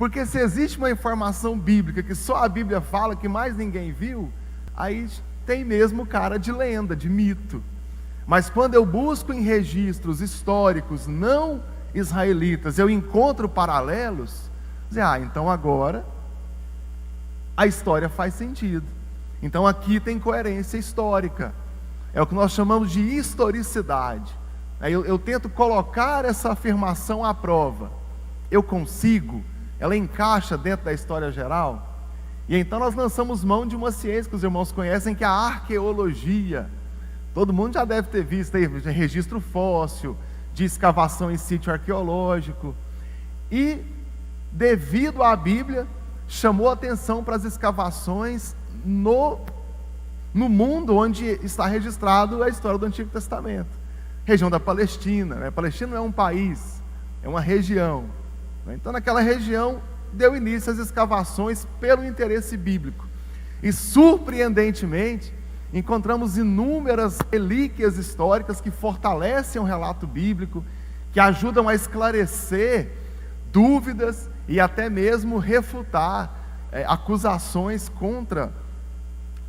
Porque se existe uma informação bíblica que só a Bíblia fala, que mais ninguém viu, aí tem mesmo cara de lenda, de mito. Mas quando eu busco em registros históricos não israelitas, eu encontro paralelos, então agora a história faz sentido. Então aqui tem coerência histórica. É o que nós chamamos de historicidade. Eu tento colocar essa afirmação à prova. Eu consigo? Ela encaixa dentro da história geral? E então nós lançamos mão de uma ciência que os irmãos conhecem, que é a arqueologia. Todo mundo já deve ter visto aí, registro fóssil, de escavação em sítio arqueológico. E, devido à Bíblia, chamou atenção para as escavações no mundo onde está registrado a história do Antigo Testamento. Região da Palestina, né? A Palestina não é um país, é uma região. Então, naquela região, deu início às escavações pelo interesse bíblico. E, surpreendentemente, encontramos inúmeras relíquias históricas que fortalecem o relato bíblico, que ajudam a esclarecer dúvidas e até mesmo refutar acusações contra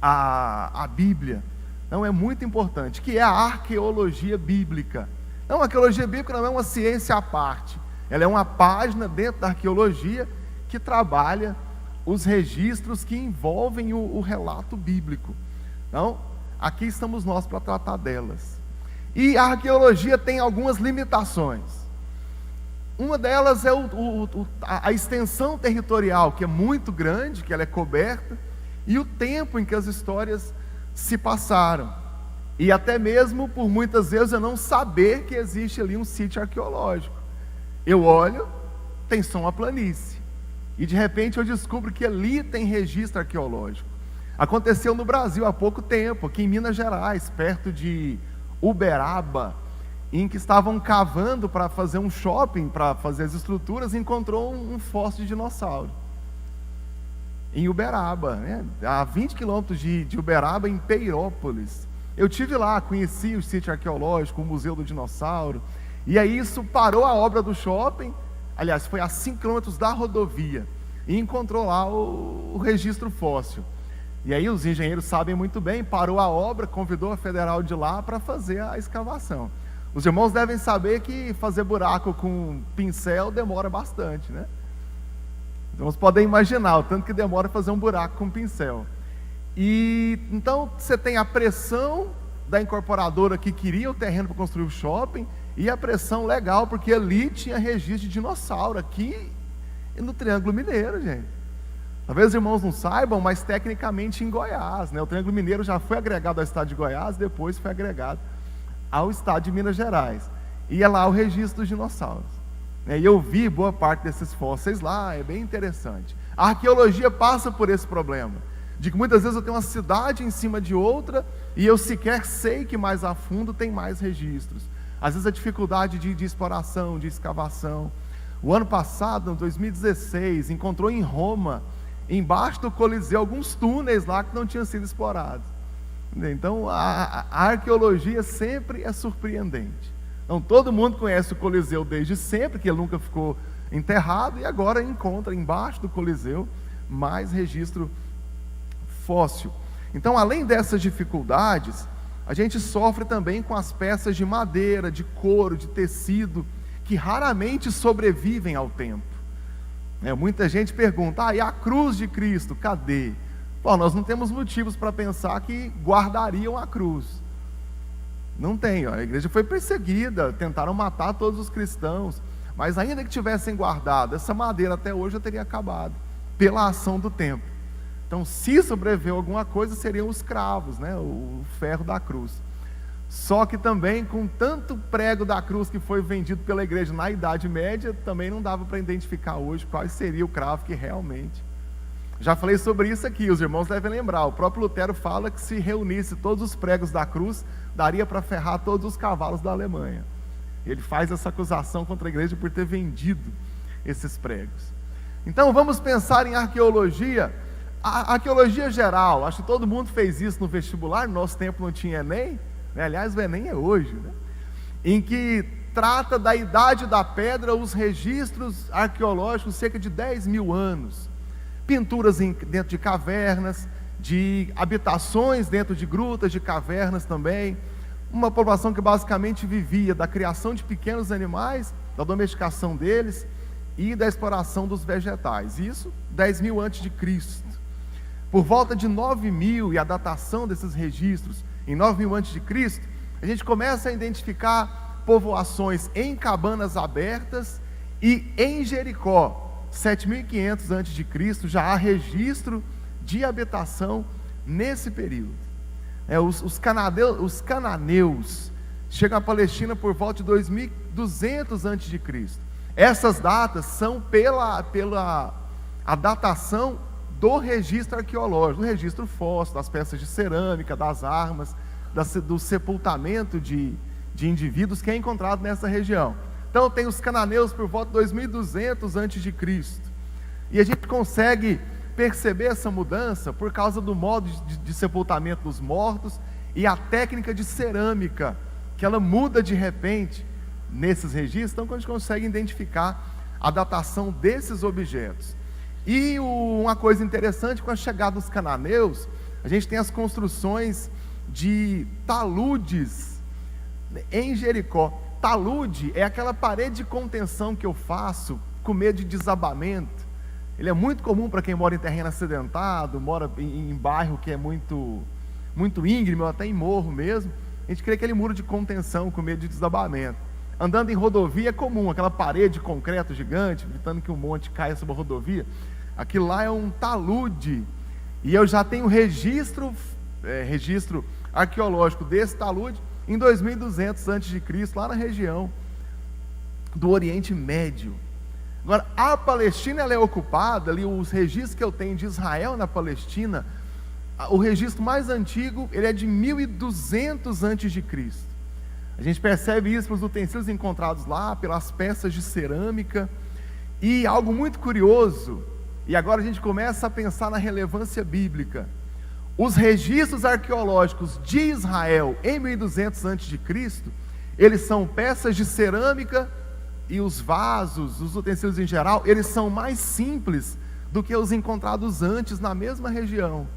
a Bíblia. Então é muito importante, que é a arqueologia bíblica. Não, a arqueologia bíblica não é uma ciência à parte, ela é uma página dentro da arqueologia que trabalha os registros que envolvem o relato bíblico. Então, aqui estamos nós para tratar delas. E a arqueologia tem algumas limitações. Uma delas é a extensão territorial, que é muito grande, que ela é coberta, e o tempo em que as histórias se passaram. E até mesmo, por muitas vezes, eu não saber que existe ali um sítio arqueológico. Eu olho, tem só uma planície. E de repente eu descubro que ali tem registro arqueológico. Aconteceu no Brasil há pouco tempo, aqui em Minas Gerais, perto de Uberaba, em que estavam cavando para fazer um shopping, para fazer as estruturas, e encontrou um fóssil de dinossauro. Em Uberaba, né? A 20 quilômetros de Uberaba, em Peirópolis. Eu estive lá, conheci o sítio arqueológico, o Museu do Dinossauro, e aí isso parou a obra do shopping, aliás, foi a 5 quilômetros da rodovia, e encontrou lá o registro fóssil. E aí os engenheiros sabem muito bem, parou a obra, convidou a federal de lá para fazer a escavação. Os irmãos devem saber que fazer buraco com pincel demora bastante, né? Então vocês podem imaginar o tanto que demora fazer um buraco com pincel. E então você tem a pressão da incorporadora que queria o terreno para construir o shopping, e a pressão legal, porque ali tinha registro de dinossauro, aqui no Triângulo Mineiro, gente. Talvez os irmãos não saibam, mas tecnicamente em Goiás, né? O Triângulo Mineiro já foi agregado ao estado de Goiás, depois foi agregado ao estado de Minas Gerais. E é lá o registro dos dinossauros. E eu vi boa parte desses fósseis lá, é bem interessante. A arqueologia passa por esse problema, de que muitas vezes eu tenho uma cidade em cima de outra, e eu sequer sei que mais a fundo tem mais registros. Às vezes a dificuldade de exploração, de escavação. O ano passado, em 2016, encontrou em Roma, embaixo do Coliseu, alguns túneis lá que não tinham sido explorados. Então a arqueologia sempre é surpreendente. Então todo mundo conhece o Coliseu desde sempre, que ele nunca ficou enterrado, e agora encontra embaixo do Coliseu mais registro fóssil. Então, além dessas dificuldades, a gente sofre também com as peças de madeira, de couro, de tecido, que raramente sobrevivem ao tempo. Muita gente pergunta, e a cruz de Cristo, cadê? Bom, nós não temos motivos para pensar que guardariam a cruz. Não tem, a igreja foi perseguida, tentaram matar todos os cristãos, mas ainda que tivessem guardado, essa madeira até hoje já teria acabado, pela ação do tempo. Então, se sobreviveu alguma coisa, seriam os cravos, né? O ferro da cruz. Só que também, com tanto prego da cruz que foi vendido pela igreja na Idade Média, também não dava para identificar hoje qual seria o cravo que realmente... Já falei sobre isso aqui, os irmãos devem lembrar. O próprio Lutero fala que se reunisse todos os pregos da cruz, daria para ferrar todos os cavalos da Alemanha. Ele faz essa acusação contra a igreja por ter vendido esses pregos. Então, vamos pensar em arqueologia. A arqueologia geral, acho que todo mundo fez isso no vestibular, no nosso tempo não tinha Enem, né? Aliás, o Enem é hoje, né? Em que trata da Idade da Pedra, os registros arqueológicos, cerca de 10 mil anos. Pinturas dentro de cavernas, de habitações dentro de grutas, de cavernas também. Uma população que basicamente vivia da criação de pequenos animais, da domesticação deles e da exploração dos vegetais. Isso 10 mil antes de Cristo. Por volta de 9.000, e a datação desses registros em 9.000 antes de Cristo, a gente começa a identificar povoações em cabanas abertas e em Jericó. 7.500 antes de Cristo já há registro de habitação nesse período. Os cananeus chegam à Palestina por volta de 2.200 antes de Cristo. Essas datas são pela a datação do registro arqueológico, do registro fóssil, das peças de cerâmica, das armas, do sepultamento de indivíduos que é encontrado nessa região. Então tem os cananeus por volta de 2.200 antes de Cristo. E a gente consegue perceber essa mudança por causa do modo de sepultamento dos mortos e a técnica de cerâmica, que ela muda de repente nesses registros. Então, quando a gente consegue identificar a datação desses objetos. E uma coisa interessante, com a chegada dos cananeus, a gente tem as construções de taludes em Jericó. Talude é aquela parede de contenção que eu faço com medo de desabamento. Ele é muito comum para quem mora em terreno acidentado, mora em bairro que é muito íngreme, ou até em morro mesmo. A gente cria aquele muro de contenção com medo de desabamento. Andando em rodovia é comum, aquela parede de concreto gigante, evitando que um monte caia sobre a rodovia. Aquilo lá é um talude. E eu já tenho registro arqueológico desse talude em 2.200 a.C., lá na região do Oriente Médio. Agora, a Palestina ela é ocupada, ali os registros que eu tenho de Israel na Palestina, o registro mais antigo, ele é de 1.200 a.C. A gente percebe isso pelos utensílios encontrados lá, pelas peças de cerâmica, e algo muito curioso, e agora a gente começa a pensar na relevância bíblica. Os registros arqueológicos de Israel em 1.200 a.C., eles são peças de cerâmica, e os vasos, os utensílios em geral, eles são mais simples do que os encontrados antes na mesma região.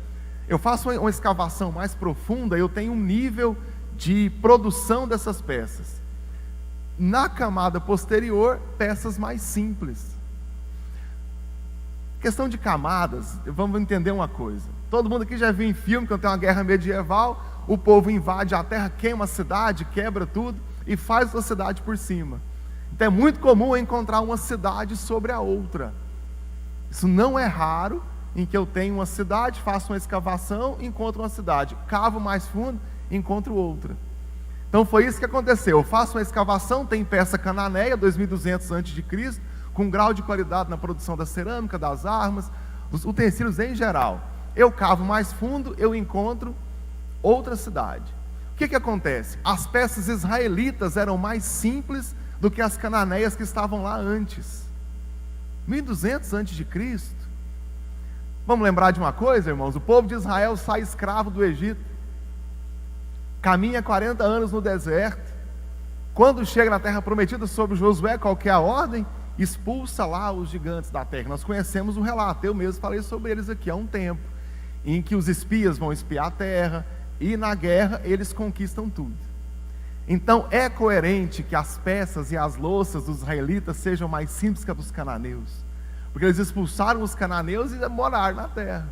Eu faço uma escavação mais profunda, eu tenho um nível de produção dessas peças. Na camada posterior, peças mais simples. Questão de camadas, vamos entender uma coisa. Todo mundo aqui já viu em filme, quando tem uma guerra medieval, o povo invade a terra, queima a cidade, quebra tudo e faz a cidade por cima. Então é muito comum encontrar uma cidade sobre a outra. Isso não é raro, em que eu tenho uma cidade, faço uma escavação, encontro uma cidade, cavo mais fundo, encontro outra. Então foi isso que aconteceu. Eu faço uma escavação, tem peça cananeia, 2.200 a.C., com grau de qualidade na produção da cerâmica, das armas, os utensílios em geral. Eu cavo mais fundo, eu encontro outra cidade. O que acontece? As peças israelitas eram mais simples do que as cananeias que estavam lá antes. 1.200 a.C. Vamos lembrar de uma coisa, irmãos? O povo de Israel sai escravo do Egito, caminha 40 anos no deserto. Quando chega na terra prometida, sobre Josué, qual que é a ordem? Expulsa lá os gigantes da terra. Nós conhecemos o relato, eu mesmo falei sobre eles aqui há um tempo, em que os espias vão espiar a terra, e na guerra eles conquistam tudo. Então é coerente que as peças e as louças dos israelitas sejam mais simples que a dos cananeus, porque eles expulsaram os cananeus e moraram na terra.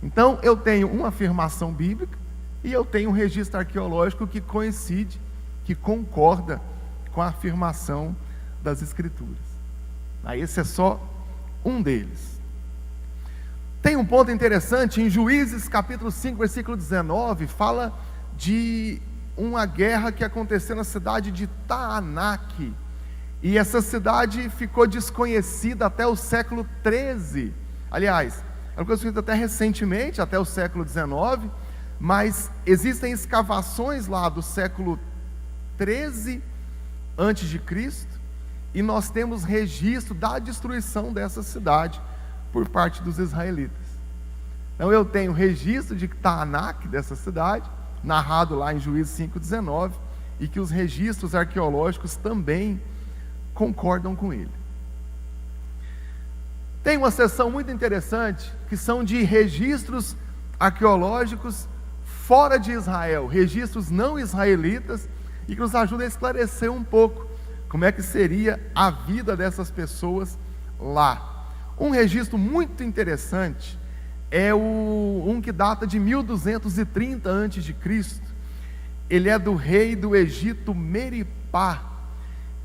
Então eu tenho uma afirmação bíblica e eu tenho um registro arqueológico que coincide, que concorda com a afirmação das Escrituras. Esse é só um deles. Tem um ponto interessante, em Juízes capítulo 5, versículo 19, fala de uma guerra que aconteceu na cidade de Taanac, e essa cidade ficou desconhecida até o século 13. Aliás, ela ficou desconhecida até recentemente, até o século 19, mas existem escavações lá do século 13 antes de Cristo, e nós temos registro da destruição dessa cidade por parte dos israelitas. Então eu tenho registro de Taanac, dessa cidade, narrado lá em Juízes 5:19, e que os registros arqueológicos também concordam com ele. Tem uma seção muito interessante, que são de registros arqueológicos fora de Israel, registros não israelitas, e que nos ajuda a esclarecer um pouco como é que seria a vida dessas pessoas lá. Um registro muito interessante é um que data de 1230 a.C. Ele é do rei do Egito Meripá,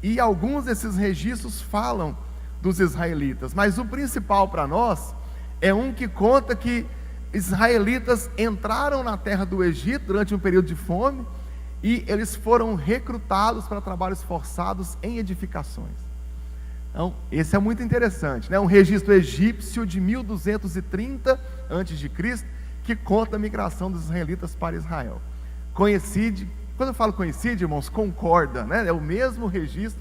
e alguns desses registros falam dos israelitas, mas o principal para nós é um que conta que israelitas entraram na terra do Egito durante um período de fome, e eles foram recrutados para trabalhos forçados em edificações. Então, esse é muito interessante, né? Um registro egípcio de 1230 a.C., que conta a migração dos israelitas para Israel. Coincide, quando eu falo coincide, irmãos, concorda, né? É o mesmo registro,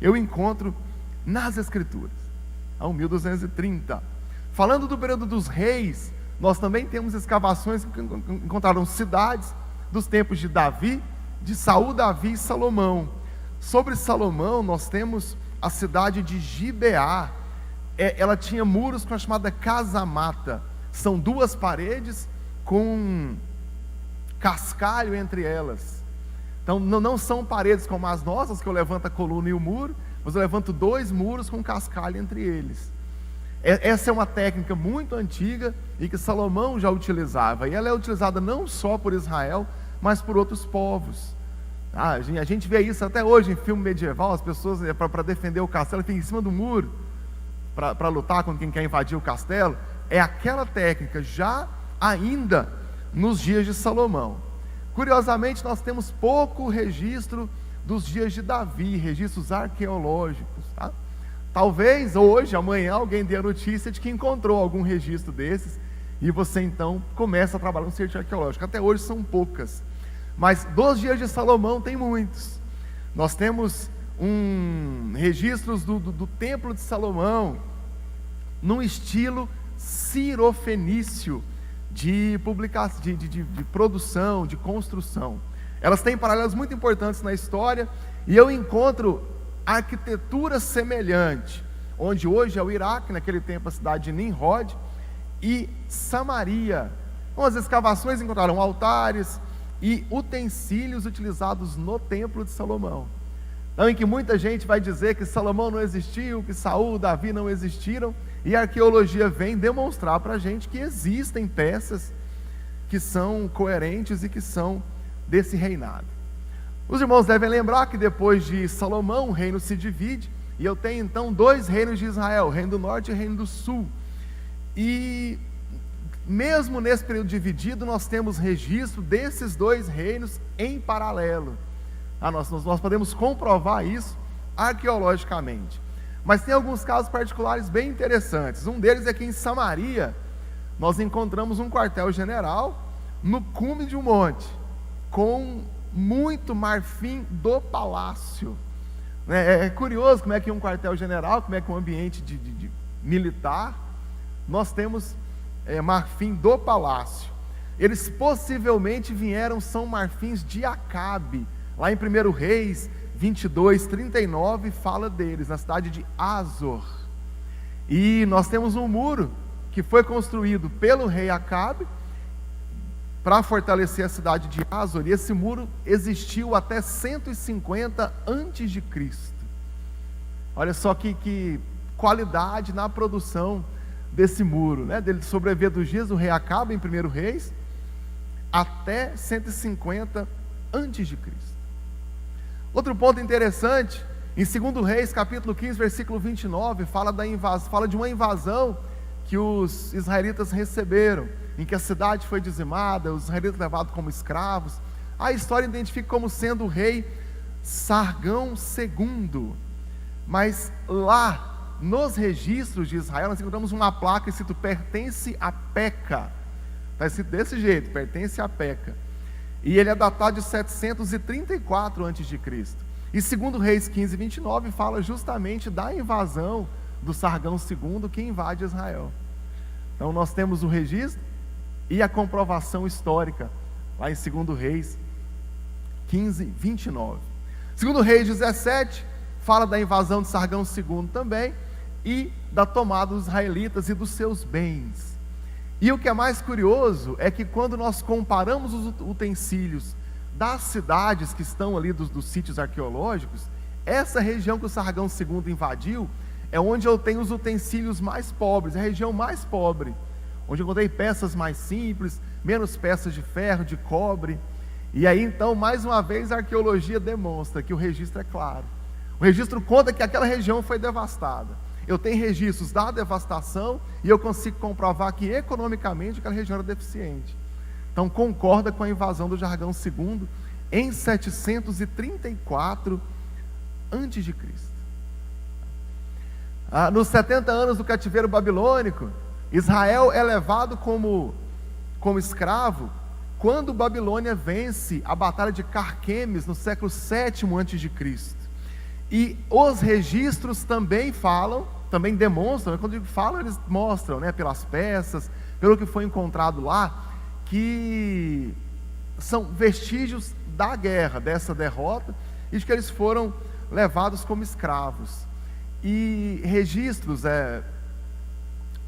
eu encontro nas Escrituras, ao 1230. Falando do período dos reis, nós também temos escavações que encontraram cidades dos tempos de Davi, de Saul, Davi e Salomão. Sobre Salomão, nós temos a cidade de Gibeá. Ela tinha muros com a chamada casamata. São duas paredes com cascalho entre elas. Então não são paredes como as nossas, que eu levanto a coluna e o muro, mas eu levanto dois muros com cascalho entre eles. Essa é uma técnica muito antiga e que Salomão já utilizava, e ela é utilizada não só por Israel, mas por outros povos. A gente vê isso até hoje em filme medieval, as pessoas, para defender o castelo, ficam em cima do muro, para lutar com quem quer invadir o castelo. É aquela técnica, já ainda nos dias de Salomão. Curiosamente, nós temos pouco registro dos dias de Davi, registros arqueológicos, tá? Talvez hoje, amanhã, alguém dê a notícia de que encontrou algum registro desses, e você então começa a trabalhar no sítio arqueológico. Até hoje são poucas, mas dos dias de Salomão tem muitos. Nós temos registros do templo de Salomão, num estilo cirofenício, de publicação, de produção, de construção. Elas têm paralelos muito importantes na história, e eu encontro arquitetura semelhante, onde hoje é o Iraque, naquele tempo a cidade de Nimrod, e Samaria. Com as escavações encontraram altares e utensílios utilizados no templo de Salomão. Então, em que muita gente vai dizer que Salomão não existiu, que Saul, Davi não existiram, e a arqueologia vem demonstrar para a gente que existem peças que são coerentes e que são desse reinado. Os irmãos devem lembrar que depois de Salomão o reino se divide, e eu tenho então dois reinos de Israel, o reino do norte e o reino do sul. E mesmo nesse período dividido, nós temos registro desses dois reinos em paralelo. Nós podemos comprovar isso arqueologicamente. Mas tem alguns casos particulares bem interessantes. Um deles é que em Samaria, nós encontramos um quartel-general no cume de um monte, com muito marfim do palácio. É curioso como é que um quartel-general, como é que um ambiente de militar, nós temos marfim do palácio. Eles possivelmente são marfins de Acabe. Lá em 1 Reis 22:39 fala deles, na cidade de Azor. E nós temos um muro que foi construído pelo rei Acabe para fortalecer a cidade de Azor, e esse muro existiu até 150 antes de Cristo. Olha só que qualidade na produção desse muro, né? Dele sobreviver dos dias do rei Acabe em 1 Reis até 150 antes de Cristo. Outro ponto interessante, em 2 Reis, capítulo 15, versículo 29, fala de uma invasão que os israelitas receberam, em que a cidade foi dizimada, os israelitas levados como escravos. A história identifica como sendo o rei Sargão II, mas lá, nos registros de Israel, nós encontramos uma placa escrito pertence a Peca. Está escrito desse jeito, pertence a Peca. E ele é datado de 734 a.C. E 2 Reis 15:29 fala justamente da invasão do Sargão II que invade Israel. Então nós temos o registro e a comprovação histórica lá em 2 Reis 15, 29. Segundo Reis 17, fala da invasão de Sargão II também, e da tomada dos israelitas e dos seus bens. E o que é mais curioso é que quando nós comparamos os utensílios das cidades que estão ali dos sítios arqueológicos, essa região que o Sargão II invadiu é onde eu tenho os utensílios mais pobres, é a região mais pobre, onde eu encontrei peças mais simples, menos peças de ferro, de cobre. E aí então, mais uma vez, a arqueologia demonstra que o registro é claro. O registro conta que aquela região foi devastada. Eu tenho registros da devastação e eu consigo comprovar que economicamente aquela região era deficiente. Então concorda com a invasão do Sargão II em 734 a.C. Nos 70 anos do cativeiro babilônico, Israel é levado como escravo quando Babilônia vence a batalha de Carquemes no século VII a.C. E os registros também falam, também demonstram, quando eu digo falam, eles mostram, pelas peças, pelo que foi encontrado lá, que são vestígios da guerra, dessa derrota, e de que eles foram levados como escravos. E registros,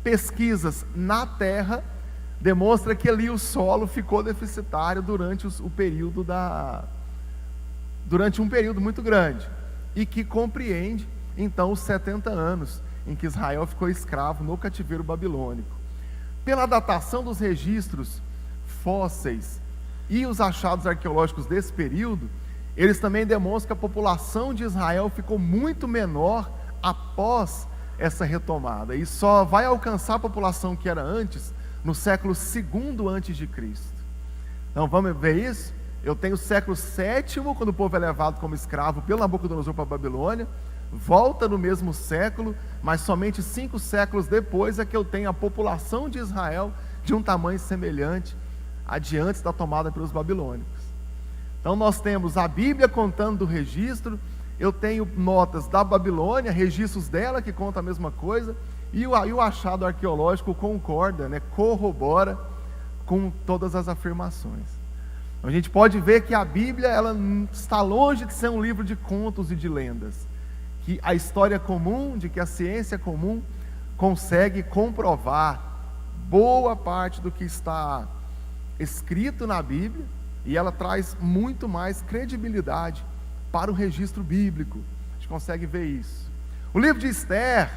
pesquisas na terra, demonstra que ali o solo ficou deficitário durante um período muito grande, e que compreende então os 70 anos em que Israel ficou escravo no cativeiro babilônico. Pela datação dos registros fósseis e os achados arqueológicos desse período, eles também demonstram que a população de Israel ficou muito menor após essa retomada, e só vai alcançar a população que era antes no século II a.C. Então vamos ver isso? Eu tenho o século VII, quando o povo é levado como escravo pelo Nabucodonosor para a Babilônia, volta no mesmo século, mas somente 5 séculos depois é que eu tenho a população de Israel de um tamanho semelhante adiante da tomada pelos babilônicos. Então nós temos a Bíblia contando do registro, eu tenho notas da Babilônia, registros dela que contam a mesma coisa, e o achado arqueológico concorda, corrobora com todas as afirmações. Então, a gente pode ver que a Bíblia ela está longe de ser um livro de contos e de lendas, que a história comum, de que a ciência comum consegue comprovar boa parte do que está escrito na Bíblia, e ela traz muito mais credibilidade para o registro bíblico. A gente consegue ver isso. O livro de Esther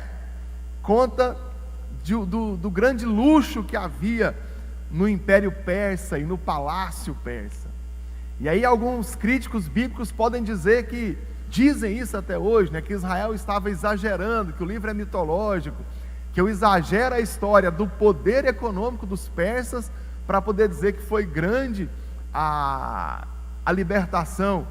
conta do grande luxo que havia no Império Persa e no Palácio Persa. E aí alguns críticos bíblicos podem dizer que, dizem isso até hoje, que Israel estava exagerando, que o livro é mitológico, que eu exagero a história do poder econômico dos persas para poder dizer que foi grande a libertação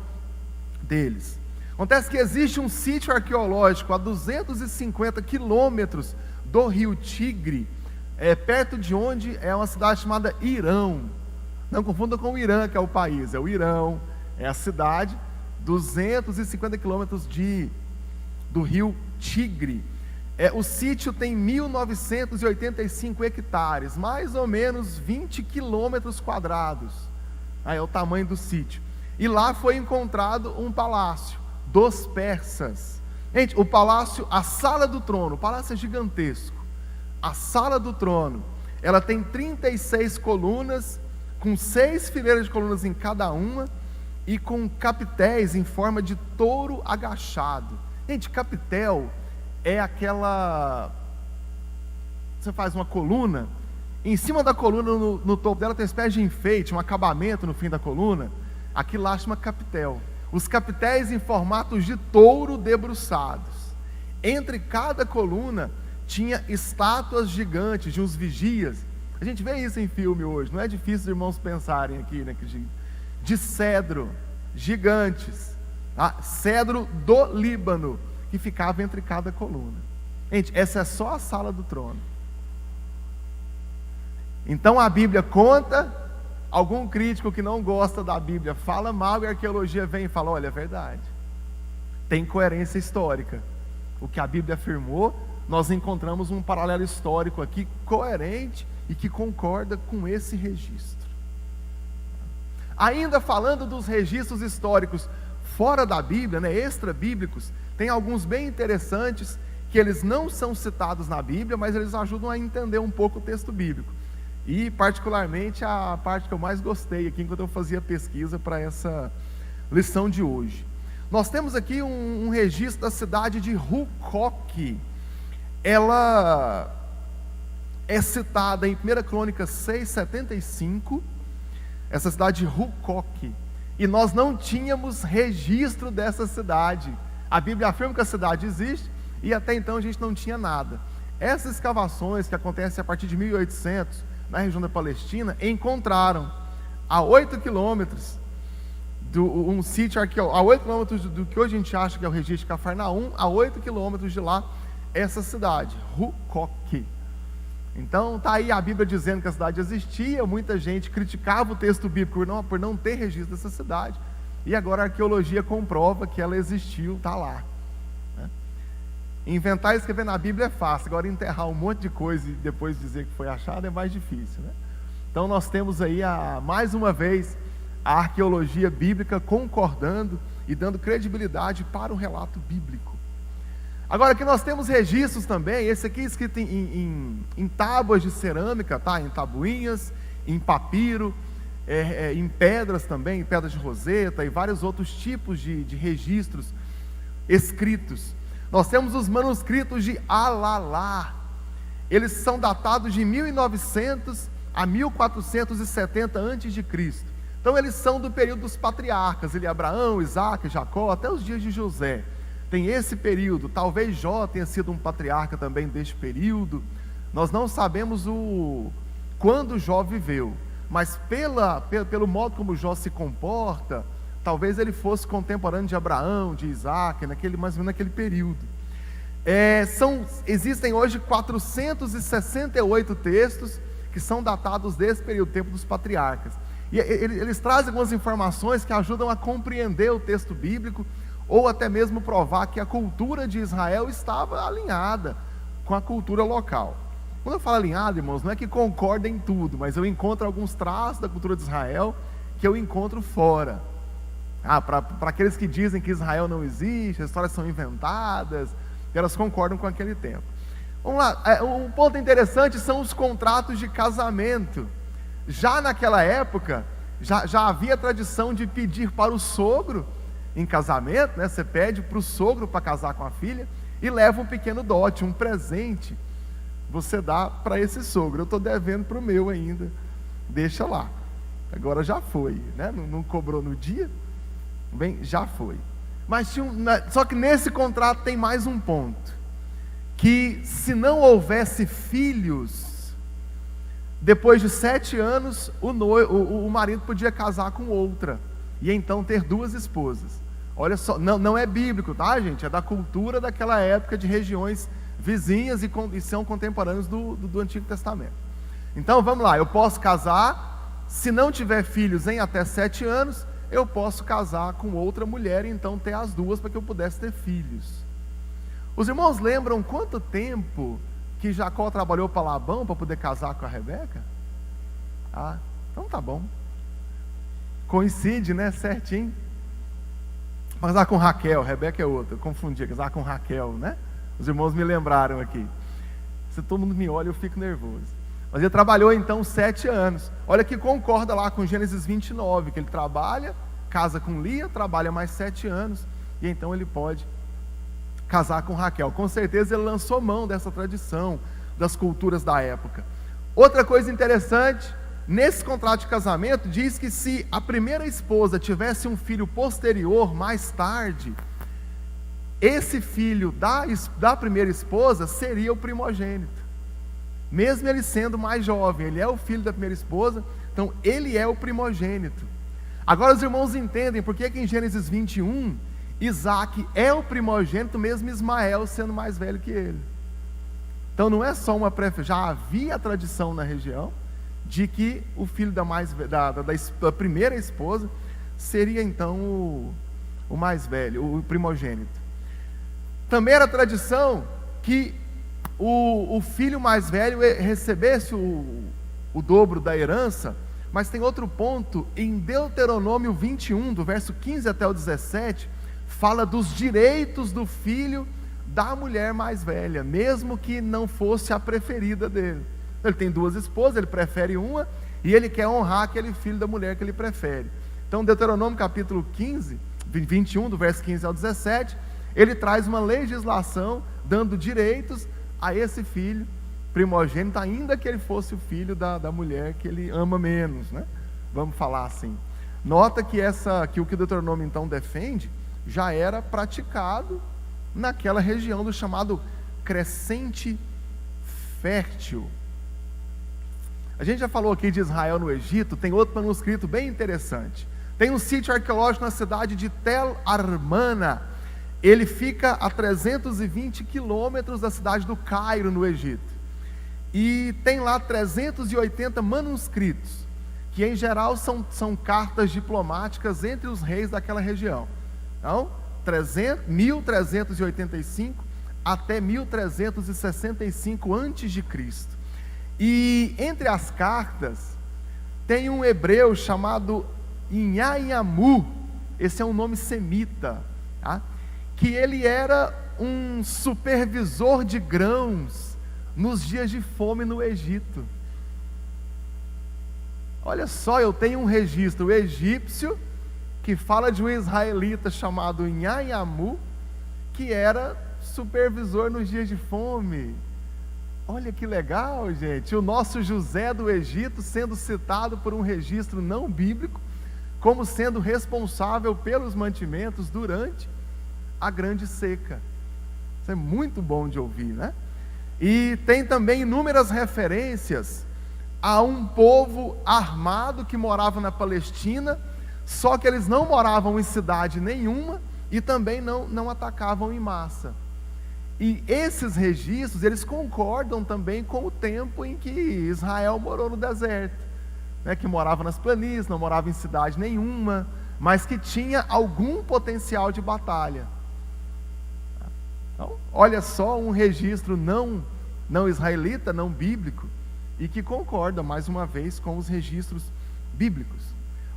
deles. Acontece que existe um sítio arqueológico a 250 quilômetros do rio Tigre, perto de onde é uma cidade chamada Irão. Não confunda com o Irã, que é o país, é o Irão, é a cidade, 250 quilômetros do rio Tigre. O sítio tem 1.985 hectares, mais ou menos 20 quilômetros quadrados. É o tamanho do sítio. E lá foi encontrado um palácio dos persas. Gente, o palácio, a sala do trono, o palácio é gigantesco. A sala do trono, ela tem 36 colunas, com 6 fileiras de colunas em cada uma, e com capitéis em forma de touro agachado. Gente, capitel é aquela... Você faz uma coluna, em cima da coluna, no topo dela tem uma espécie de enfeite, um acabamento no fim da coluna. Aquilo lá chama capitel. Os capitéis em formatos de touro debruçados. Entre cada coluna tinha estátuas gigantes de uns vigias. A gente vê isso em filme hoje, não é difícil os irmãos pensarem aqui, de cedro, gigantes, cedro do Líbano, que ficava entre cada coluna. Gente, essa é só a sala do trono. Então a Bíblia conta, algum crítico que não gosta da Bíblia fala mal, e a arqueologia vem e fala, olha, é verdade, tem coerência histórica. O que a Bíblia afirmou, nós encontramos um paralelo histórico aqui coerente e que concorda com esse registro. Ainda falando dos registros históricos fora da Bíblia, né, extra-bíblicos, tem alguns bem interessantes que eles não são citados na Bíblia, mas eles ajudam a entender um pouco o texto bíblico. E particularmente a parte que eu mais gostei aqui enquanto eu fazia pesquisa para essa lição de hoje. Nós temos aqui um registro da cidade de Hucoque. Ela é citada em 1 Crônicas 6:75, essa cidade de Hucoque. E nós não tínhamos registro dessa cidade. A Bíblia afirma que a cidade existe, e até então a gente não tinha nada. Essas escavações que acontecem a partir de 1800, na região da Palestina, encontraram a 8 quilômetros, um sítio arqueológico, a 8 quilômetros do que hoje a gente acha que é o registro de Cafarnaum, a 8 quilômetros de lá, essa cidade, Hucoque. Então está aí a Bíblia dizendo que a cidade existia, muita gente criticava o texto bíblico por não ter registro dessa cidade, e agora a arqueologia comprova que ela existiu, está lá, né? Inventar e escrever na Bíblia é fácil, agora enterrar um monte de coisa e depois dizer que foi achado é mais difícil, né? Então nós temos aí, mais uma vez, a arqueologia bíblica concordando e dando credibilidade para o relato bíblico. Agora aqui nós temos registros também, esse aqui é escrito em tábuas de cerâmica, tá? Em tabuinhas, em papiro, em pedras também, em pedras de roseta e vários outros tipos de registros escritos. Nós temos os manuscritos de Alalá, eles são datados de 1900 a 1470 a.C. Então eles são do período dos patriarcas, Abraão, Isaac, Jacó, até os dias de José. Tem esse período, talvez Jó tenha sido um patriarca também deste período. Nós não sabemos quando Jó viveu, mas pelo modo como Jó se comporta, talvez ele fosse contemporâneo de Abraão, de Isaac, mais ou menos naquele período. Existem hoje 468 textos que são datados desse período, tempo dos patriarcas. E eles trazem algumas informações que ajudam a compreender o texto bíblico, ou até mesmo provar que a cultura de Israel estava alinhada com a cultura local. Quando eu falo alinhado, irmãos, não é que concorda em tudo, mas eu encontro alguns traços da cultura de Israel que eu encontro fora. Para aqueles que dizem que Israel não existe, as histórias são inventadas, elas concordam com aquele tempo. Vamos lá, um ponto interessante são os contratos de casamento. Já naquela época, já havia a tradição de pedir para o sogro, em casamento, né? Você pede para o sogro para casar com a filha e leva um pequeno dote, um presente, você dá para esse sogro. Eu estou devendo para o meu ainda, deixa lá, agora já foi, né? Não cobrou no dia, bem, já foi. Mas só que nesse contrato tem mais um ponto, que se não houvesse filhos, depois de 7 anos, o marido podia casar com outra, e então ter 2 esposas. Olha só, não é bíblico, tá, gente? É da cultura daquela época, de regiões vizinhas e são contemporâneos do Antigo Testamento. Então vamos lá, eu posso casar, se não tiver filhos em até 7 anos, eu posso casar com outra mulher e então ter as 2 para que eu pudesse ter filhos. Os irmãos lembram quanto tempo que Jacó trabalhou para Labão para poder casar com a Rebeca? Então tá bom. Coincide, né? Certinho. Casar com Raquel, Rebeca é outra, eu confundi, casar com Raquel, né? Os irmãos me lembraram aqui. Se todo mundo me olha, eu fico nervoso. Mas ele trabalhou então 7 anos. Olha que concorda lá com Gênesis 29, que ele trabalha, casa com Lia, trabalha mais 7 anos, e então ele pode casar com Raquel. Com certeza ele lançou mão dessa tradição, das culturas da época. Outra coisa interessante, nesse contrato de casamento, diz que se a primeira esposa tivesse um filho posterior, mais tarde, esse filho da primeira esposa seria o primogênito, mesmo ele sendo mais jovem. Ele é o filho da primeira esposa, então ele é o primogênito. Agora os irmãos entendem por que em Gênesis 21, Isaac é o primogênito, mesmo Ismael sendo mais velho que ele. Então não é só uma preferência, já havia a tradição na região de que o filho da primeira esposa seria então o mais velho, o primogênito. Também era tradição que o filho mais velho recebesse o dobro da herança Mas tem outro ponto, em Deuteronômio 21, do verso 15 até o 17, fala dos direitos do filho da mulher mais velha, mesmo que não fosse a preferida dele. Ele tem 2 esposas, ele prefere uma, e ele quer honrar aquele filho da mulher que ele prefere. Então, Deuteronômio capítulo 21, do verso 15 ao 17, ele traz uma legislação dando direitos a esse filho primogênito, ainda que ele fosse o filho da mulher que ele ama menos, né? Vamos falar assim. Nota que o que o Deuteronômio então defende já era praticado naquela região do chamado crescente fértil. A gente já falou aqui de Israel no Egito, tem outro manuscrito bem interessante. Tem um sítio arqueológico na cidade de Tel Armana. Ele fica a 320 quilômetros da cidade do Cairo, no Egito. E tem lá 380 manuscritos, que em geral são cartas diplomáticas entre os reis daquela região. Então, 1385 até 1365 a.C. E entre as cartas, tem um hebreu chamado Inhayamu, esse é um nome semita, tá? Que ele era um supervisor de grãos nos dias de fome no Egito. Olha só, eu tenho um registro egípcio que fala de um israelita chamado Inhayamu, que era supervisor nos dias de fome. Olha que legal, gente, o nosso José do Egito sendo citado por um registro não bíblico, como sendo responsável pelos mantimentos durante a grande seca. Isso é muito bom de ouvir, né? E tem também inúmeras referências a um povo armado que morava na Palestina, só que eles não moravam em cidade nenhuma e também não atacavam em massa. E esses registros, eles concordam também com o tempo em que Israel morou no deserto, né, que morava nas planícies, não morava em cidade nenhuma, mas que tinha algum potencial de batalha. Então, olha só, um registro não israelita, não bíblico, e que concorda, mais uma vez, com os registros bíblicos.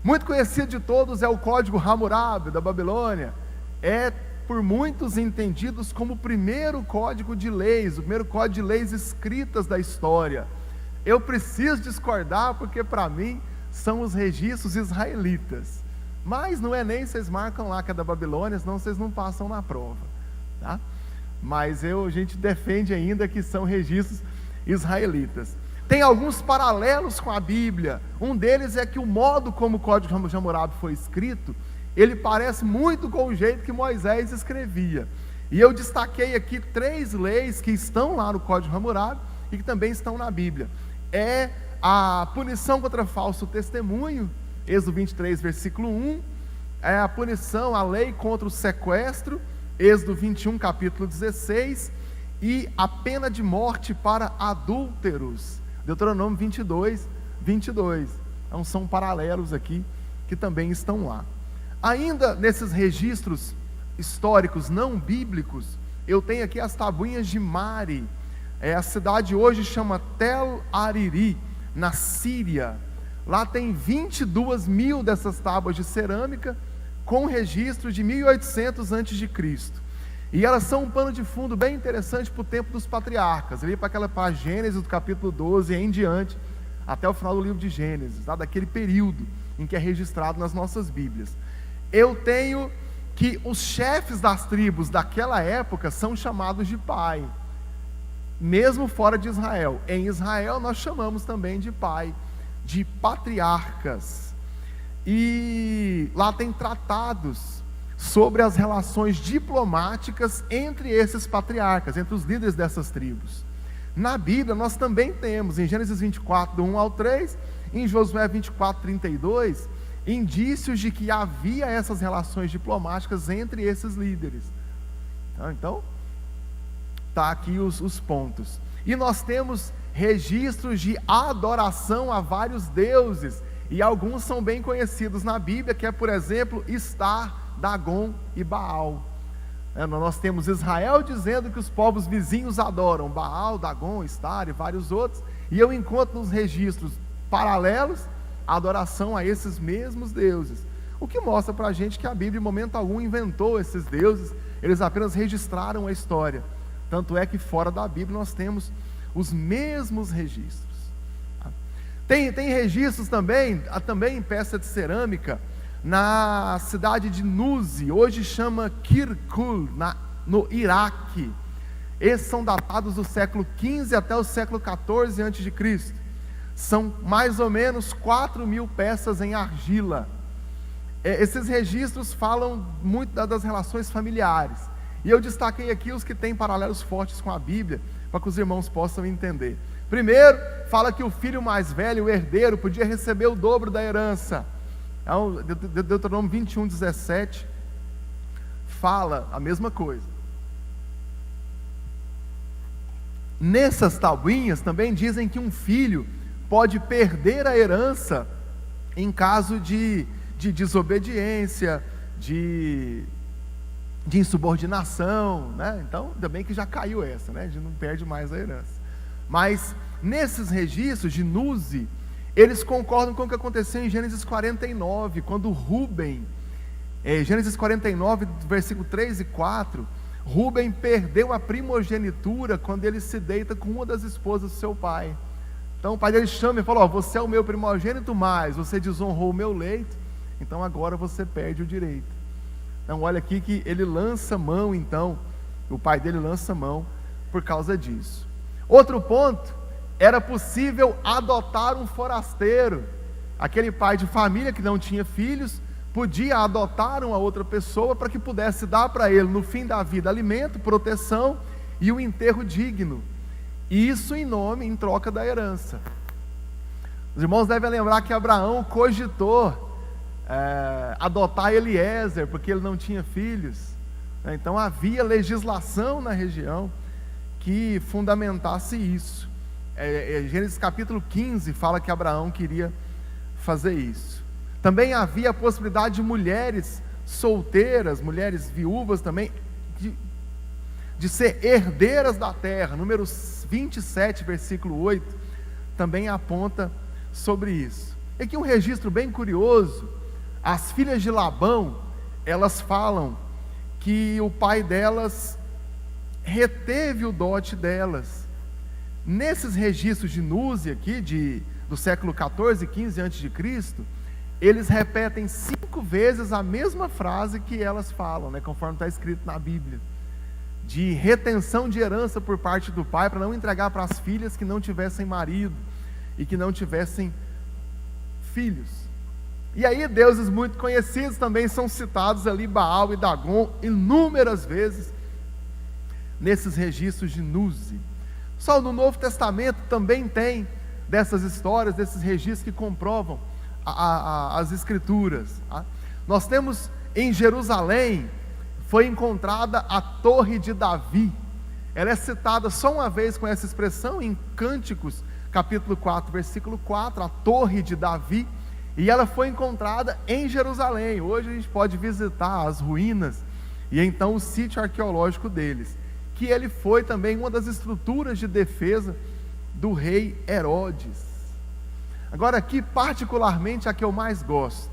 Muito conhecido de todos é o Código Hammurabi, da Babilônia. É, por muitos, entendidos como o primeiro código de leis, o primeiro código de leis escritas da história. Eu preciso discordar, porque para mim são os registros israelitas. Mas não é nem vocês marcam lá que é da Babilônia, senão vocês não passam na prova, tá? Mas a gente defende ainda que são registros israelitas. Tem alguns paralelos com a Bíblia. Um deles é que o modo como o Código de Hammurabi foi escrito, ele parece muito com o jeito que Moisés escrevia. E eu destaquei aqui 3 leis que estão lá no Código de Hammurabi e que também estão na Bíblia. É a punição contra falso testemunho, Êxodo 23, versículo 1. É a punição, a lei contra o sequestro, Êxodo 21, capítulo 16. E a pena de morte para adúlteros, Deuteronômio 22, 22. Então são paralelos aqui que também estão lá. Ainda nesses registros históricos não bíblicos, eu tenho aqui as tabuinhas de Mari. A cidade hoje chama Tel Ariri, na Síria. Lá tem 22 mil dessas tábuas de cerâmica, com registro de 1800 a.C. E elas são um pano de fundo bem interessante para o tempo dos patriarcas, ali para Gênesis, do capítulo 12 e em diante, até o final do livro de Gênesis, tá? Daquele período em que é registrado nas nossas Bíblias. Eu tenho que os chefes das tribos daquela época são chamados de pai, mesmo fora de Israel. Em Israel nós chamamos também de pai, de patriarcas. E lá tem tratados sobre as relações diplomáticas entre esses patriarcas, entre os líderes dessas tribos. Na Bíblia nós também temos, em Gênesis 24, do 1 ao 3, em Josué 24, 32, indícios de que havia essas relações diplomáticas entre esses líderes. Então, está aqui os pontos. E nós temos registros de adoração a vários deuses, e alguns são bem conhecidos na Bíblia, que é, por exemplo, Estar, Dagon e Baal. Nós temos Israel dizendo que os povos vizinhos adoram Baal, Dagon, Estar e vários outros, e eu encontro nos registros paralelos a adoração a esses mesmos deuses. O que mostra para a gente que a Bíblia, em momento algum, inventou esses deuses, eles apenas registraram a história. Tanto é que fora da Bíblia nós temos os mesmos registros. Tem registros também em peça de cerâmica, na cidade de Nuzi, hoje chama Kirkuk, no Iraque. Esses são datados do século XV até o século XIV a.C. São mais ou menos 4.000 peças em argila. Esses registros falam muito das relações familiares. E eu destaquei aqui os que têm paralelos fortes com a Bíblia, para que os irmãos possam entender. Primeiro, fala que o filho mais velho, o herdeiro, podia receber o dobro da herança. Deuteronômio 21:17 fala a mesma coisa. Nessas tabuinhas também dizem que um filho pode perder a herança em caso de desobediência, de insubordinação, né? Então, ainda bem que já caiu essa, né? A gente não perde mais a herança. Mas nesses registros de Nuzi, eles concordam com o que aconteceu em Gênesis 49, quando Rúben, Gênesis 49, versículo 3 e 4, Rúben perdeu a primogenitura quando ele se deita com uma das esposas do seu pai. Então o pai dele chama e fala: você é o meu primogênito, mas você desonrou o meu leito, então agora você perde o direito. Então olha aqui que ele lança mão, então, o pai dele lança mão por causa disso. Outro ponto, era possível adotar um forasteiro. Aquele pai de família que não tinha filhos, podia adotar uma outra pessoa para que pudesse dar para ele, no fim da vida, alimento, proteção e um enterro digno. Isso em troca da herança. Os irmãos devem lembrar que Abraão cogitou adotar Eliezer, porque ele não tinha filhos. Então havia legislação na região que fundamentasse isso. Gênesis capítulo 15 fala que Abraão queria fazer isso. Também havia a possibilidade de mulheres solteiras, mulheres viúvas também, de ser herdeiras da terra. Números 27, versículo 8, também aponta sobre isso. E aqui um registro bem curioso: as filhas de Labão, elas falam que o pai delas reteve o dote delas. Nesses registros de Nuzi aqui, do século 14 e 15 a.C., eles repetem 5 vezes a mesma frase que elas falam, né, conforme está escrito na Bíblia, de retenção de herança por parte do pai, para não entregar para as filhas que não tivessem marido e que não tivessem filhos. E aí deuses muito conhecidos também são citados ali, Baal e Dagon, inúmeras vezes nesses registros de Nuzi. Só no Novo Testamento também tem dessas histórias, desses registros que comprovam as Escrituras. Nós temos em Jerusalém, foi encontrada a Torre de Davi. Ela é citada só uma vez com essa expressão em Cânticos, capítulo 4, versículo 4, a Torre de Davi, e ela foi encontrada em Jerusalém. Hoje a gente pode visitar as ruínas e então o sítio arqueológico deles, que ele foi também uma das estruturas de defesa do rei Herodes. Agora aqui, particularmente, a que eu mais gosto,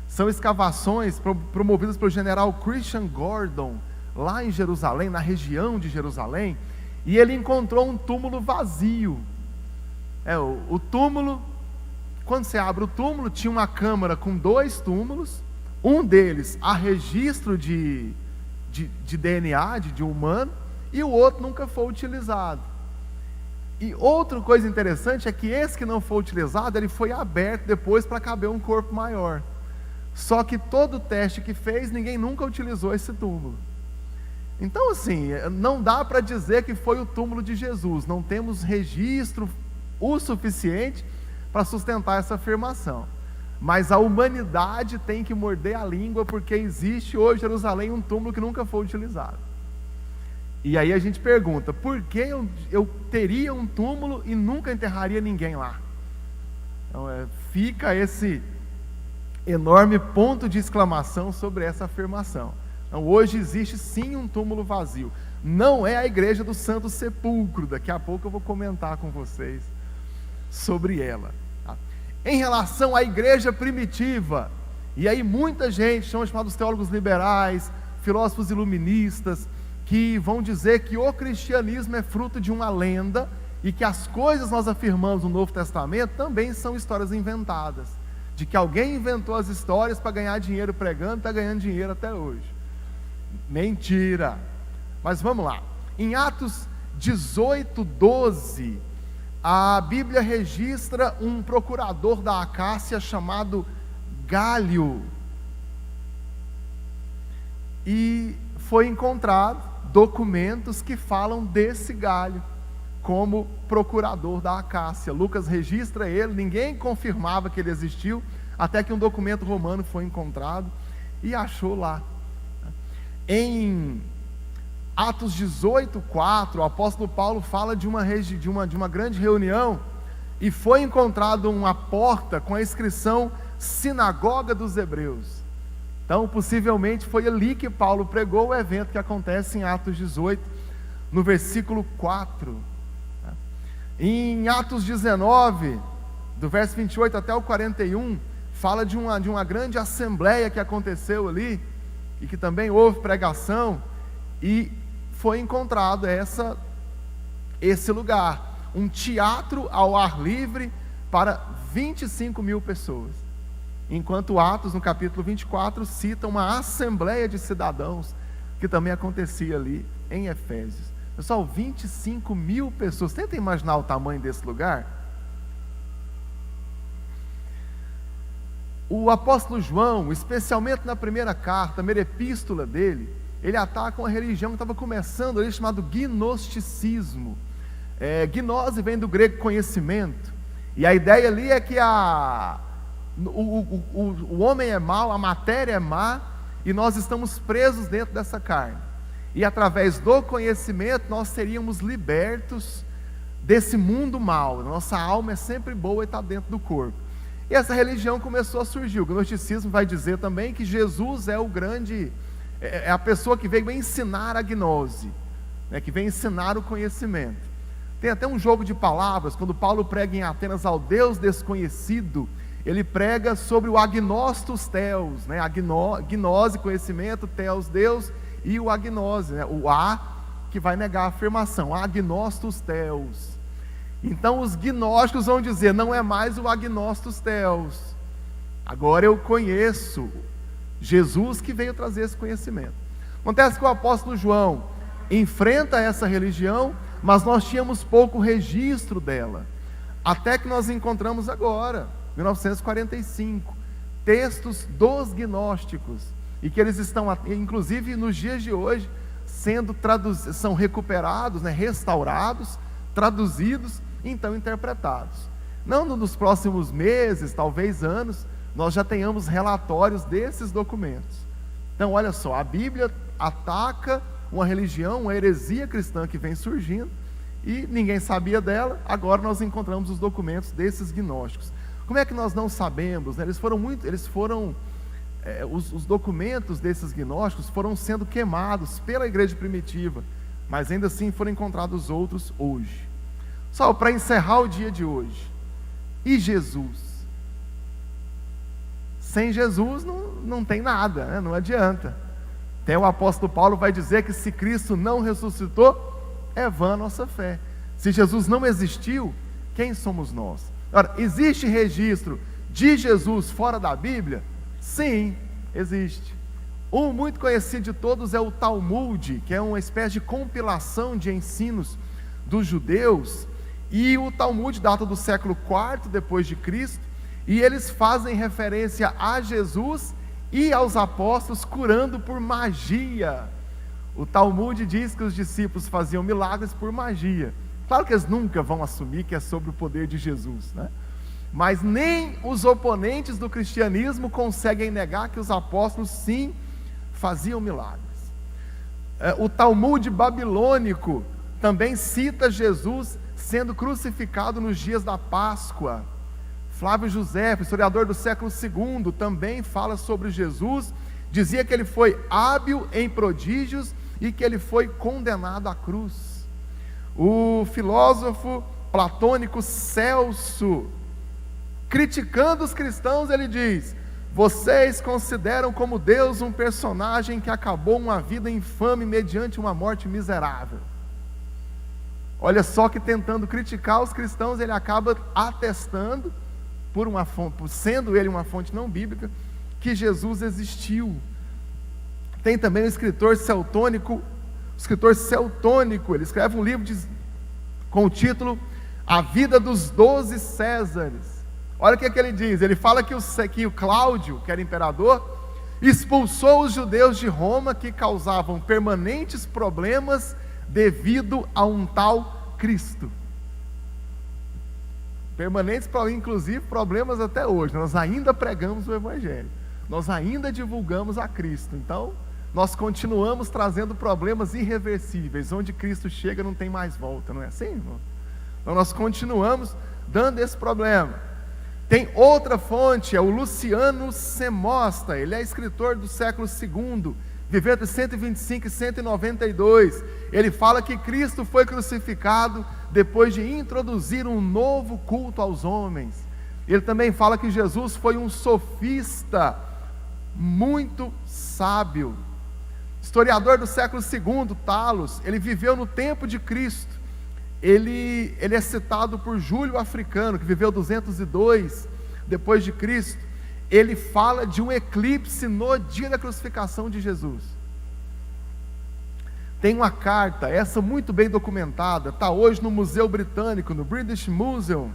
são escavações promovidas pelo general Christian Gordon, lá em Jerusalém, na região de Jerusalém, e ele encontrou um túmulo vazio. O túmulo, quando você abre o túmulo, tinha uma câmara com 2 túmulos, um deles a registro de DNA, de humano, e o outro nunca foi utilizado. E outra coisa interessante é que esse que não foi utilizado, ele foi aberto depois para caber um corpo maior. Só que todo o teste que fez, ninguém nunca utilizou esse túmulo. Então assim, não dá para dizer que foi o túmulo de Jesus. Não temos registro o suficiente para sustentar essa afirmação. Mas a humanidade tem que morder a língua, porque existe hoje em Jerusalém um túmulo que nunca foi utilizado. E aí a gente pergunta: por que eu teria um túmulo e nunca enterraria ninguém lá? Então fica esse enorme ponto de exclamação sobre essa afirmação. Então hoje existe sim um túmulo vazio. Não é a igreja do Santo Sepulcro. Daqui a pouco eu vou comentar com vocês sobre ela. em relação à igreja primitiva. E aí muita gente, são chamados teólogos liberais, filósofos iluministas, que vão dizer que o cristianismo é fruto de uma lenda e que as coisas nós afirmamos no Novo Testamento também são histórias inventadas, de que alguém inventou as histórias para ganhar dinheiro pregando e está ganhando dinheiro até hoje. Mentira! Mas vamos lá. Em Atos 18:12, a Bíblia registra um procurador da Acácia chamado Gálio, e foi encontrado documentos que falam desse Gálio como procurador da Acácia. Lucas registra ele, ninguém confirmava que ele existiu, até que um documento romano foi encontrado e achou lá. Em Atos 18:4, o apóstolo Paulo fala de uma grande reunião, e foi encontrado uma porta com a inscrição Sinagoga dos Hebreus. Então, possivelmente foi ali que Paulo pregou, o evento que acontece em Atos 18, no versículo 4. Em Atos 19, do verso 28 até o 41, fala de uma grande assembleia que aconteceu ali, e que também houve pregação, e foi encontrado esse lugar, um teatro ao ar livre para 25 mil pessoas. Enquanto Atos, no capítulo 24, cita uma assembleia de cidadãos, que também acontecia ali em Efésios. Pessoal, 25 mil pessoas, tenta imaginar o tamanho desse lugar. O apóstolo João, especialmente na primeira carta, a primeira epístola dele, ele ataca uma religião que estava começando ali, chamado gnosticismo. Gnose vem do grego conhecimento, e a ideia ali é que o homem é mau, a matéria é má, e nós estamos presos dentro dessa carne, e através do conhecimento nós seríamos libertos desse mundo mau. Nossa alma é sempre boa e está dentro do corpo. E essa religião começou a surgir. O gnosticismo vai dizer também que Jesus é a pessoa que veio ensinar a gnose, né, que veio ensinar o conhecimento. Tem até um jogo de palavras, quando Paulo prega em Atenas ao Deus desconhecido, ele prega sobre o agnostos theos, né, gnose, conhecimento, theos, Deus, e o agnose, né, o a, que vai negar a afirmação, agnostos theos. Então os gnósticos vão dizer, não é mais o agnostos theos, agora eu conheço Jesus que veio trazer esse conhecimento. Acontece que o apóstolo João enfrenta essa religião, mas nós tínhamos pouco registro dela, até que nós encontramos agora, 1945, textos dos gnósticos, e que eles estão, inclusive nos dias de hoje, são recuperados, né, restaurados, traduzidos, então interpretados. Não nos próximos meses, talvez anos, nós já tenhamos relatórios desses documentos. Então olha só, a Bíblia ataca uma religião, uma heresia cristã que vem surgindo, e ninguém sabia dela. Agora nós encontramos os documentos desses gnósticos. Como é que nós não sabemos, né? Os documentos desses gnósticos foram sendo queimados pela igreja primitiva, mas ainda assim foram encontrados outros hoje. Só para encerrar o dia de hoje, e Jesus? Sem Jesus não tem nada, né? Não adianta. Até o apóstolo Paulo vai dizer que se Cristo não ressuscitou, é vã a nossa fé. Se Jesus não existiu, quem somos nós? Ora, existe registro de Jesus fora da Bíblia? Sim, existe. Um muito conhecido de todos é o Talmud, que é uma espécie de compilação de ensinos dos judeus, e o Talmud data do século IV depois de Cristo, e eles fazem referência a Jesus e aos apóstolos curando por magia. O Talmud diz que os discípulos faziam milagres por magia. Claro que eles nunca vão assumir que é sobre o poder de Jesus, né? Mas nem os oponentes do cristianismo conseguem negar que os apóstolos sim faziam milagres. O Talmud babilônico também cita Jesus sendo crucificado nos dias da Páscoa. Flávio José, historiador do século II, também fala sobre Jesus, dizia que ele foi hábil em prodígios e que ele foi condenado à cruz. O filósofo platônico Celso Criticando os cristãos, ele diz: vocês consideram como Deus um personagem que acabou uma vida infame mediante uma morte miserável. Olha só que tentando criticar os cristãos, ele acaba atestando, sendo ele uma fonte não bíblica, que Jesus existiu. Tem também o escritor celtônico, ele escreve um livro com o título A Vida dos 12 Césares. Olha o que ele diz, ele fala que o Cláudio, que era imperador, expulsou os judeus de Roma que causavam permanentes problemas devido a um tal Cristo. Permanentes, inclusive problemas até hoje. Nós ainda pregamos o Evangelho, nós ainda divulgamos a Cristo. Então, nós continuamos trazendo problemas irreversíveis. Onde Cristo chega não tem mais volta, não é assim, irmão? Então nós continuamos dando esse problema. Tem outra fonte, é o Luciano Semosta, ele é escritor do século II, viveu entre 125 e 192. Ele fala que Cristo foi crucificado depois de introduzir um novo culto aos homens. Ele também fala que Jesus foi um sofista muito sábio. Historiador do século II, Talos, ele viveu no tempo de Cristo. Ele é citado por Júlio Africano, que viveu 202 depois de Cristo. Ele fala de um eclipse no dia da crucificação de Jesus. Tem uma carta, essa muito bem documentada, está hoje no Museu Britânico, no British Museum.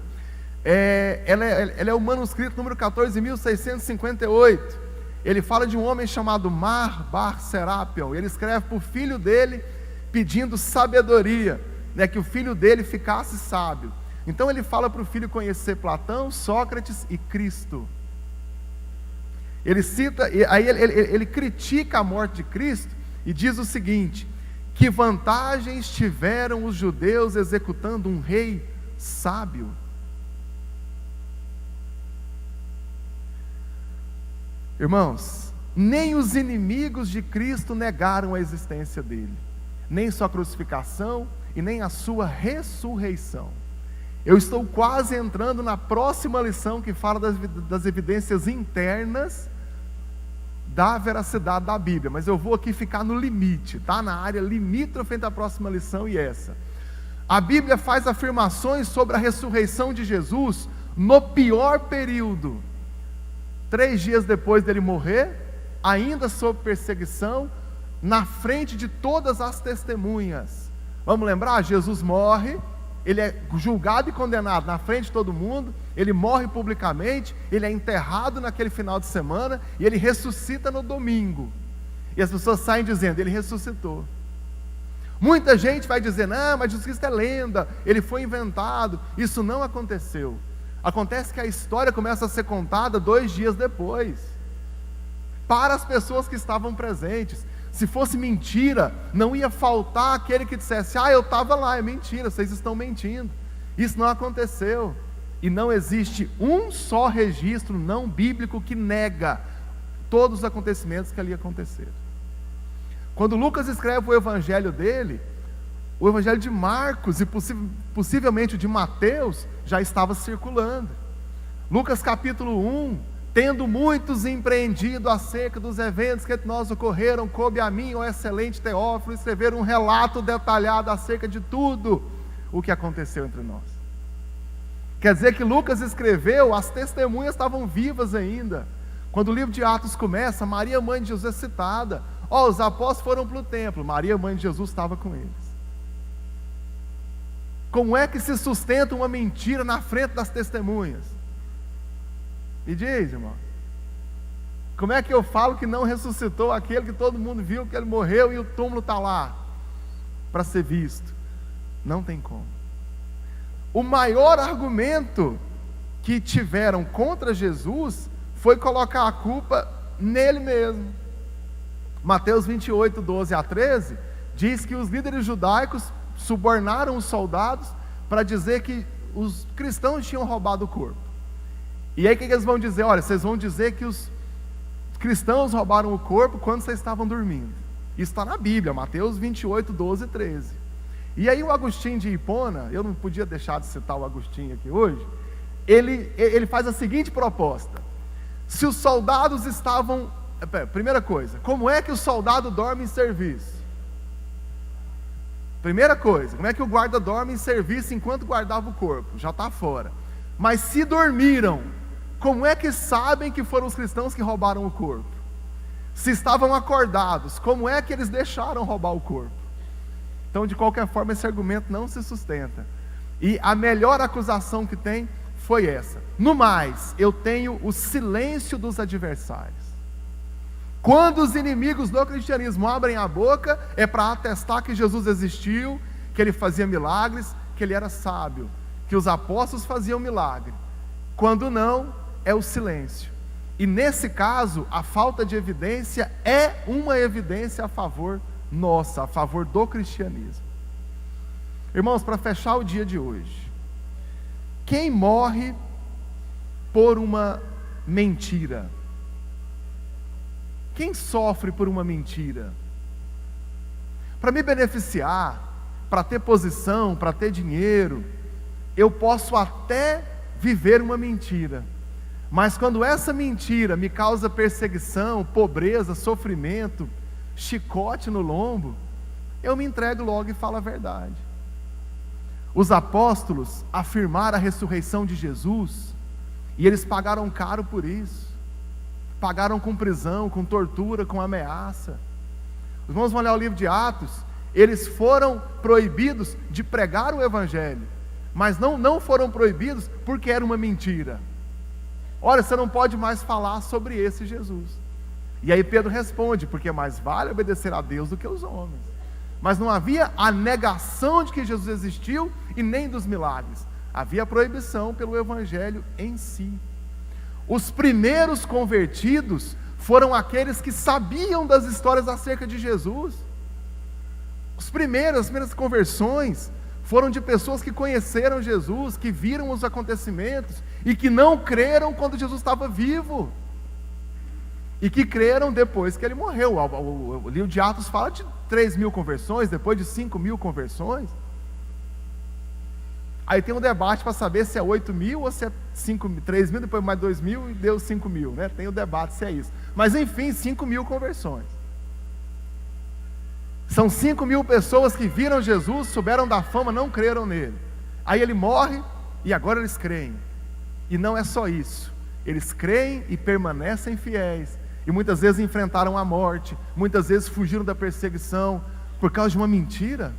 Ela é o manuscrito número 14.658. Ele fala de um homem chamado Mar Bar Serapion. Ele escreve para o filho dele pedindo sabedoria, que o filho dele ficasse sábio. Então ele fala para o filho conhecer Platão, Sócrates e Cristo. Ele cita, aí ele critica a morte de Cristo e diz o seguinte: que vantagens tiveram os judeus executando um rei sábio? Irmãos, nem os inimigos de Cristo negaram a existência dele, nem sua crucificação e nem a sua ressurreição. Eu estou quase entrando na próxima lição, que fala das evidências internas da veracidade da Bíblia, mas eu vou aqui ficar no limite, tá? Na área limítrofe entre a próxima lição e essa. A Bíblia faz afirmações sobre a ressurreição de Jesus no pior período, 3 dias depois dele morrer, ainda sob perseguição, na frente de todas as testemunhas. Vamos lembrar? Jesus morre, ele é julgado e condenado na frente de todo mundo, ele morre publicamente, ele é enterrado naquele final de semana, e ele ressuscita no domingo. E as pessoas saem dizendo: ele ressuscitou. Muita gente vai dizer: não, mas Jesus Cristo é lenda, ele foi inventado. Isso não aconteceu. Acontece que a história começa a ser contada 2 dias depois, para as pessoas que estavam presentes. Se fosse mentira, não ia faltar aquele que dissesse: eu estava lá. É mentira, vocês estão mentindo. Isso não aconteceu. E não existe um só registro não bíblico que nega todos os acontecimentos que ali aconteceram. Quando Lucas escreve o evangelho dele, o evangelho de Marcos e possivelmente o de Mateus já estava circulando. Lucas capítulo 1: tendo muitos empreendido acerca dos eventos que entre nós ocorreram, coube a mim, ó excelente Teófilo, escrever um relato detalhado acerca de tudo o que aconteceu entre nós. Quer dizer que Lucas escreveu, as testemunhas estavam vivas ainda. Quando o livro de Atos começa, Maria, mãe de Jesus, é citada. Os apóstolos foram para o templo, Maria, mãe de Jesus, estava com eles. Como é que se sustenta uma mentira na frente das testemunhas? Me diz, irmão, como é que eu falo que não ressuscitou aquele que todo mundo viu que ele morreu e o túmulo está lá para ser visto? Não tem como. O maior argumento que tiveram contra Jesus foi colocar a culpa nele mesmo. Mateus 28, 12 a 13 diz que os líderes judaicos subornaram os soldados para dizer que os cristãos tinham roubado o corpo. E aí o que eles vão dizer? Olha, vocês vão dizer que os cristãos roubaram o corpo quando vocês estavam dormindo. Isso está na Bíblia, Mateus 28, 12 e 13. E aí o Agostinho de Hipona, eu não podia deixar de citar o Agostinho aqui hoje, ele faz a seguinte proposta: se os soldados estavam... Primeira coisa, como é que o soldado dorme em serviço? Primeira coisa, como é que o guarda dorme em serviço enquanto guardava o corpo? Já está fora. Mas se dormiram, como é que sabem que foram os cristãos que roubaram o corpo? Se estavam acordados, como é que eles deixaram roubar o corpo? Então, de qualquer forma, esse argumento não se sustenta. E a melhor acusação que tem foi essa: no mais, eu tenho o silêncio dos adversários. Quando os inimigos do cristianismo abrem a boca, é para atestar que Jesus existiu, que ele fazia milagres, que ele era sábio, que os apóstolos faziam milagre. Quando não, é o silêncio. E nesse caso, a falta de evidência é uma evidência a favor nossa, a favor do cristianismo. Irmãos, para fechar o dia de hoje, quem morre por uma mentira? Quem sofre por uma mentira? Para me beneficiar, para ter posição, para ter dinheiro, eu posso até viver uma mentira, mas quando essa mentira me causa perseguição, pobreza, sofrimento, chicote no lombo, eu me entrego logo e falo a verdade. Os apóstolos afirmaram a ressurreição de Jesus, e eles pagaram caro por isso. Pagaram com prisão, com tortura, com ameaça. Os irmãos vão olhar o livro de Atos, eles foram proibidos de pregar o Evangelho, mas não foram proibidos porque era uma mentira. Olha, você não pode mais falar sobre esse Jesus. E aí Pedro responde: porque mais vale obedecer a Deus do que aos homens. Mas não havia a negação de que Jesus existiu e nem dos milagres. Havia a proibição pelo Evangelho em si. Os primeiros convertidos foram aqueles que sabiam das histórias acerca de Jesus. As primeiras conversões foram de pessoas que conheceram Jesus, que viram os acontecimentos e que não creram quando Jesus estava vivo, e que creram depois que ele morreu. O livro de Atos fala de 3.000 conversões, depois de 5.000 conversões. Aí tem um debate para saber se é 8.000 ou se é 3.000, depois mais 2.000 e deu 5.000, né? Tem o debate se é isso. Mas enfim, 5.000 conversões. São 5.000 pessoas que viram Jesus, souberam da fama, não creram nele. Aí ele morre e agora eles creem. E não é só isso. Eles creem e permanecem fiéis. E muitas vezes enfrentaram a morte, muitas vezes fugiram da perseguição por causa de uma mentira.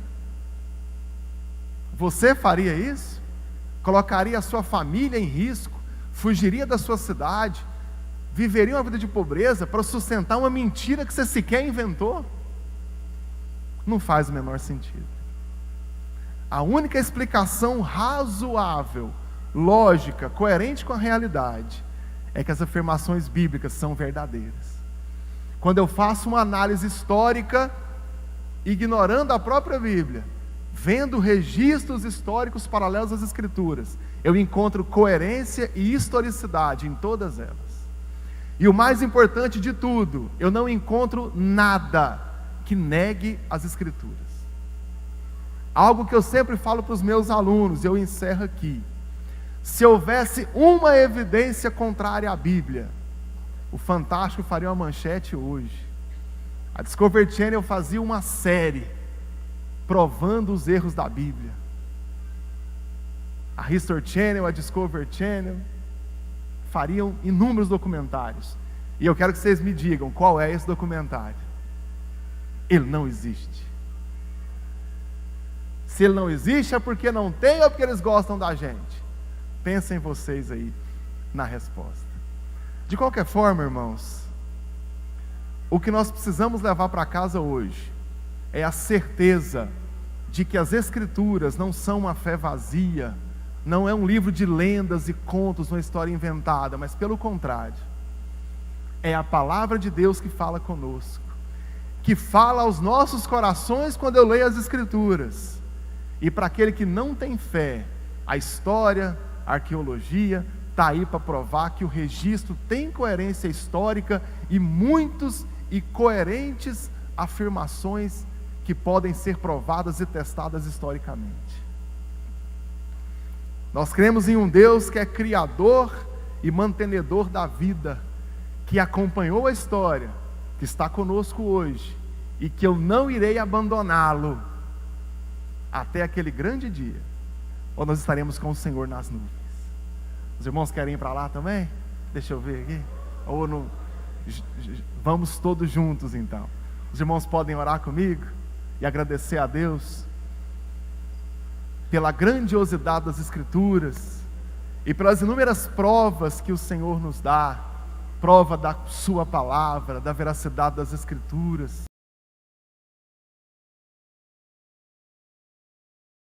Você faria isso? Colocaria a sua família em risco? Fugiria da sua cidade? Viveria uma vida de pobreza para sustentar uma mentira que você sequer inventou? Não faz o menor sentido. A única explicação razoável, lógica, coerente com a realidade, é que as afirmações bíblicas são verdadeiras. Quando eu faço uma análise histórica, ignorando a própria Bíblia, vendo registros históricos paralelos às Escrituras, eu encontro coerência e historicidade em todas elas. E o mais importante de tudo, eu não encontro nada que negue as Escrituras. Algo que eu sempre falo para os meus alunos, eu encerro aqui: se houvesse uma evidência contrária à Bíblia, o Fantástico faria uma manchete hoje. A Discovery Channel fazia uma série provando os erros da Bíblia. A History Channel, a Discovery Channel fariam inúmeros documentários. E eu quero que vocês me digam qual é esse documentário. Ele não existe. Se ele não existe, é porque não tem ou porque eles gostam da gente? Pensem vocês aí na resposta. De qualquer forma, irmãos, o que nós precisamos levar para casa hoje é a certeza de que as Escrituras não são uma fé vazia, não é um livro de lendas e contos, uma história inventada, mas pelo contrário, é a palavra de Deus que fala conosco, que fala aos nossos corações quando eu leio as Escrituras. E para aquele que não tem fé, a história, a arqueologia está aí para provar que o registro tem coerência histórica e muitos e coerentes afirmações que podem ser provadas e testadas historicamente. Nós cremos em um Deus que é criador e mantenedor da vida, que acompanhou a história, que está conosco hoje, e que eu não irei abandoná-lo até aquele grande dia, onde nós estaremos com o Senhor nas nuvens. Os irmãos querem ir para lá também? Deixa eu ver aqui. Ou não? Vamos todos juntos então. Os irmãos podem orar comigo e agradecer a Deus pela grandiosidade das Escrituras e pelas inúmeras provas que o Senhor nos dá, prova da sua palavra, da veracidade das Escrituras.